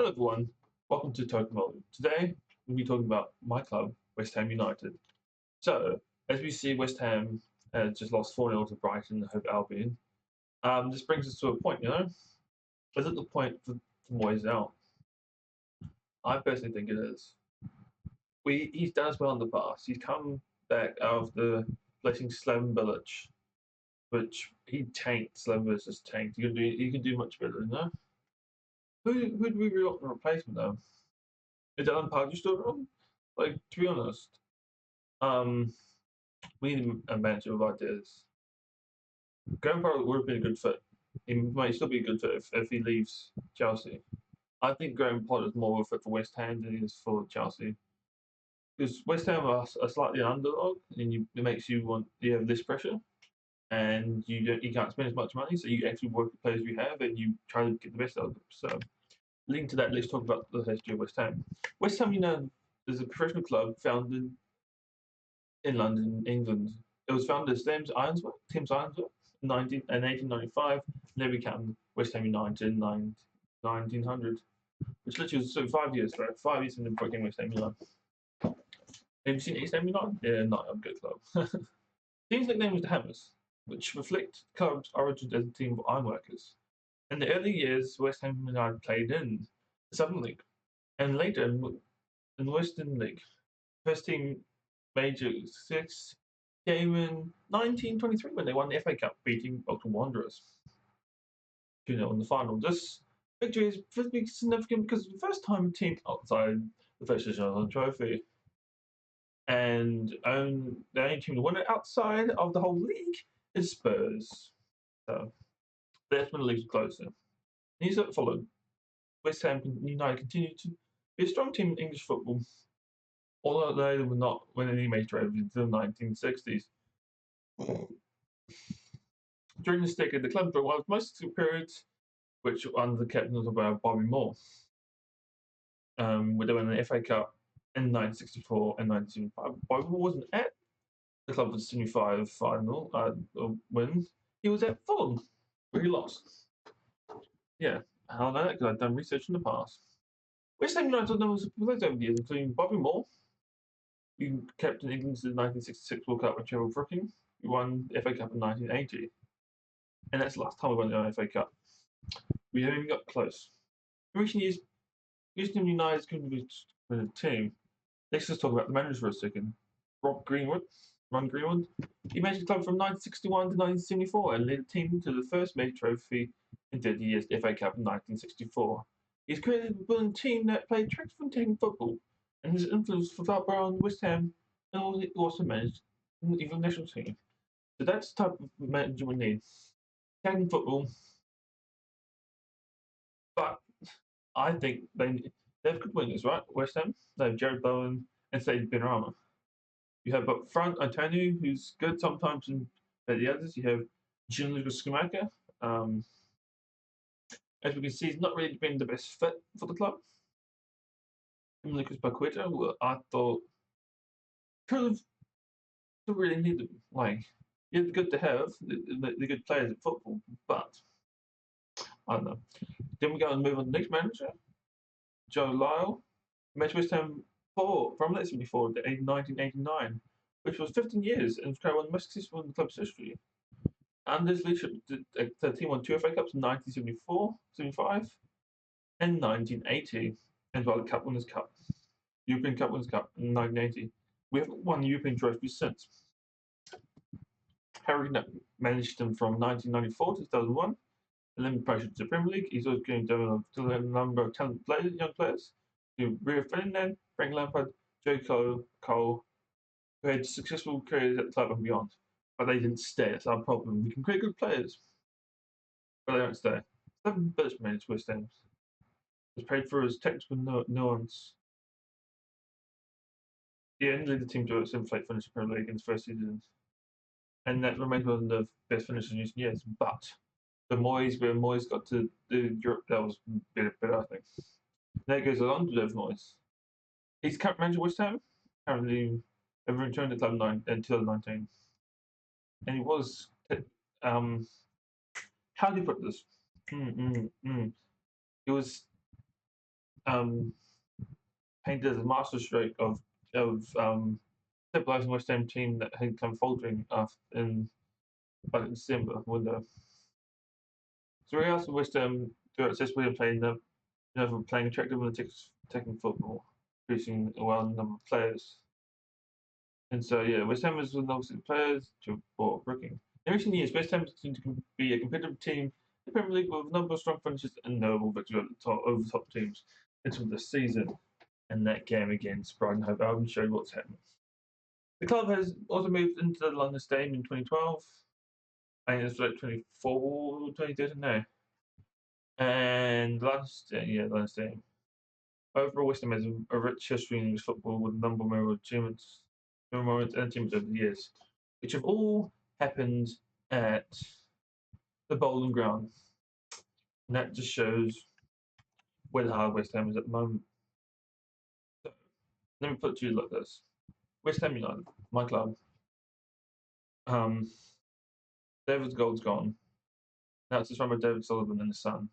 Hello everyone, welcome to Token Volume. Today we'll be talking about my club, West Ham United. So, as we see, West Ham just lost 4-0 to Brighton and Hove Albion. This brings us to a point, is it the point for Moyes out? I personally think it is. He's done us well in the past. He's come back after placing Slaven Bilic, which he tanked. Slaven Bilic just tanked. He can do much better, Who do we really want the replacement though? Is Alan Pardew still wrong? Like, to be honest, um, we need a manager with ideas. Graham Potter would have been a good fit. He might still be a good fit if he leaves Chelsea. I think Graham Potter is more of a fit for West Ham than he is for Chelsea. Because West Ham are slightly an underdog, and it makes you have less pressure, and you can't spend as much money, so you actually work with players you have, and you try to get the best out of them. So, linked to that, let's talk about the history of West Ham. West Ham, is a professional club founded in London, England. It was founded as Thames Ironsworth, in 1895, and they became West Ham United in 1900, which literally was 5 years, right? 5 years in the became West Ham United. Have you seen East Ham United? Yeah, not a good club. The team's nickname was the Hammers, which reflect the club's origin as a team of ironworkers. In the early years, West Ham United played in the Southern League, and later in the Western League. First team major success came in 1923 when they won the FA Cup, beating Bolton Wanderers 2-0 in the final. This victory is particularly significant because it's the first time a team outside the first division trophy, and the only team to win it outside of the whole league is Spurs. So that's when the league's closer. These that followed, West Ham United continued to be a strong team in English football, although they would not win any major trophies until the 1960s. During this decade, the club broke one of most successful periods, which under the captaincy of Bobby Moore, where they won the FA Cup in 1964 and 1975. Bobby Moore wasn't at the club for the 75 final win. He was at Fulham, where he lost. Yeah, I know that because I've done research in the past. West Ham United was over the years, including Bobby Moore, who captained England's 1966 World Cup with Trevor Brooking, who won the FA Cup in 1980. And that's the last time we won the FA Cup. We haven't even got close. In recent years, Houston United's going to be a team. Let's just talk about the managers for a second. Ron Greenwood. He managed the club from 1961 to 1974 and led the team to the first major trophy in 30 years, the FA Cup in 1964. He's created a brilliant team that played attacking football, and his influence felt around West Ham, and also managed the England national team. So that's the type of manager we need. Attacking football, but I think they have good wingers, right? West Ham. They have Jared Bowen and Said Benrahma. You have up front Antonio, who's good sometimes, and the others you have Gianluca Scamacca. As we can see, he's not really been the best fit for the club. And Lucas Paqueta, well, I thought could have really need them. Like, it's good to have the good players at football, but I don't know. Then we go and move on to the next manager, Joe Lyle. Met West Ham from 1974 to 1989, which was 15 years and was carried one of the most successful in the club's history. Under his leadership, the team won 2 FA Cups in 1974, 75, and 1980, and well, the European Cup Winners' Cup in 1980. We haven't won the European trophy since. Harry managed them from 1994 to 2001, and then promoted to the Premier League. He's also going to a number of talented young players. Rio Ferdinand, Frank Lampard, Joe Cole, who had successful careers at the club and beyond. But they didn't stay. That's our problem. We can create good players, but they don't stay. Seven Bilic managed West Ham. Was paid for his technical nuance. He only led the team to a 7th finish in the Premier League in his first season, and that remains one of the best finishes in recent years. But where Moyes got to the Europe, that was better, I think. That goes on to David Moyes. He's current manager of West Ham, currently returned to the club in 2019. And he was, how do you put this? He was painted as a masterstroke of stabilising West Ham team that had come faltering after in by December window. So we asked West Ham throughout this William playing attractive and attacking football, increasing a well number of players. And so yeah, West Ham is with obviously the players to for bricking. In recent years, West Ham seemed to be a competitive team in the Premier League with a number of strong finishes and notable victories over top teams until the season. And that game against Brighton Hove Albion showed what's happening. The club has also moved into the London Stadium in 2012. I think it's like 24, 2013 now. And London Stadium. Overall, West Ham has a rich history in English football with a number of memorable achievements and achievements over the years, which have all happened at the Bowling Ground. And that just shows where the heart of West Ham is at the moment. So, let me put it to you like this. West Ham United, my club. Um, David Gold's gone. Now it's just run by David Sullivan and his son.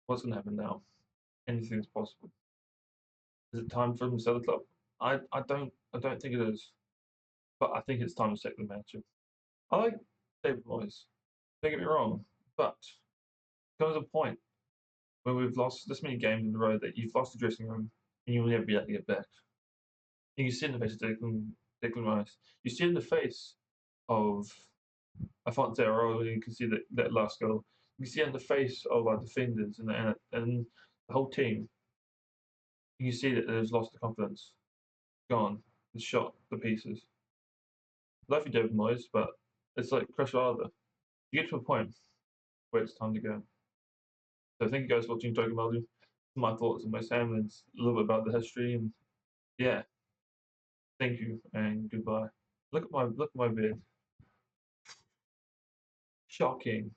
What's going to happen now? Anything is possible. Is it time for him to sell the club? I don't think it is. But I think it's time to sack the manager. I like David Moyes. Don't get me wrong, but there comes a point where we've lost this many games in a row that you've lost the dressing room and you will never be able to get back. And you see it in the face of Declan Rice. You see it in the face of Alphonso Areola, and you can see that last goal. You see it in the face of our defenders and the whole team. You see that they've lost the confidence. Gone. It's shot to pieces. Love you, David Moyes, but it's like Chris Wilder. You get to a point where it's time to go. So thank you guys for watching Talking Melody. My thoughts on West Ham and a little bit about the history and yeah, thank you and goodbye. Look at my beard. Shocking.